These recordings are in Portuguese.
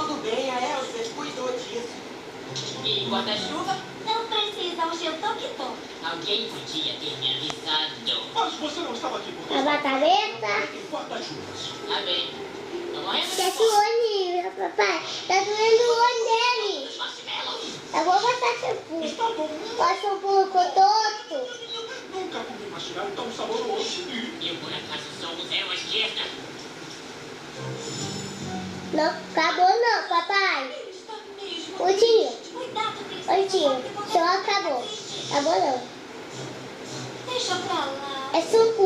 tudo bem, a Elsa cuidou disso. E guarda-chuva? Não precisa, hoje eu tô que tô. Alguém podia ter me avisado. Mas você não estava aqui porque Lava a cabeça. tem guarda-chuvas. Tá bem. Tô morrendo de Esquece fome. o olho, papai. Tá doendo o olho dele. Eu vou passar shampoo. Está bom. Passa um pouco todo. Nunca comi mastigado tão saboroso. Eu, por acaso, sou o zero à esquerda. Não, acabou não, papai. Está mesmo. Último. Cuidado, Cristina. Último. Só acabou. Acabou não. Deixa pra lá. É suco,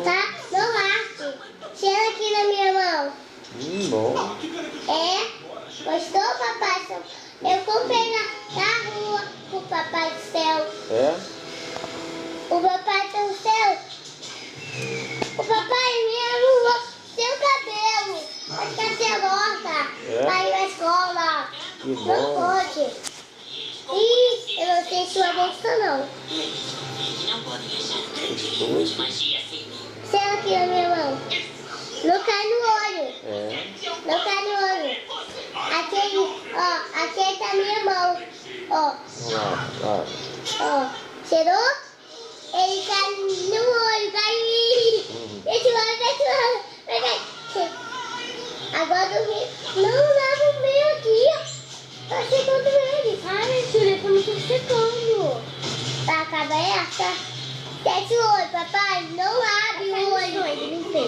tá? Não rasgue. Cheira aqui na minha mão. Bom. Ah, que pena que eu É? Gostou, papai? Eu comprei na rua com o papai do céu. É? O papai do céu. O papai me arrumou seu cabelo. Vai ficar celosa. É? Vai ir à escola. Que Não bom. pode. Ih, eu não sei sua bolsa não. E não podem achar grande de magia sem mim. Cheira aqui na minha mão. Não cai no olho. É. Não cai no olho. Aquele, ó, aquele tá na minha mão. Ó, ó. Cheirou? Ele cai no olho, cai. Esse olho. Agora dormi. Não, lava o meu aqui, ó. Tá secando ele. Ai, Júlia, como tá secando. Tá, acaba essa. Fecha o olho, papai. Não abre o olho. Limpei.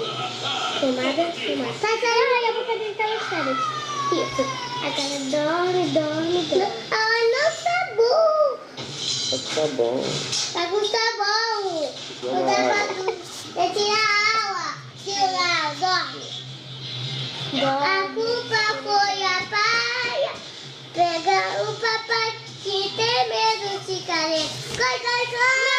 Tomada. Sai, a boca dele tá mostrando. Isso. Agora dorme. Ah, não tá bom. Tá bom. Tá com sabão. Não dá pra tirar a aula. Tira, dorme. A culpa foi a paia. Pega o papai que tem medo de cair. Corre.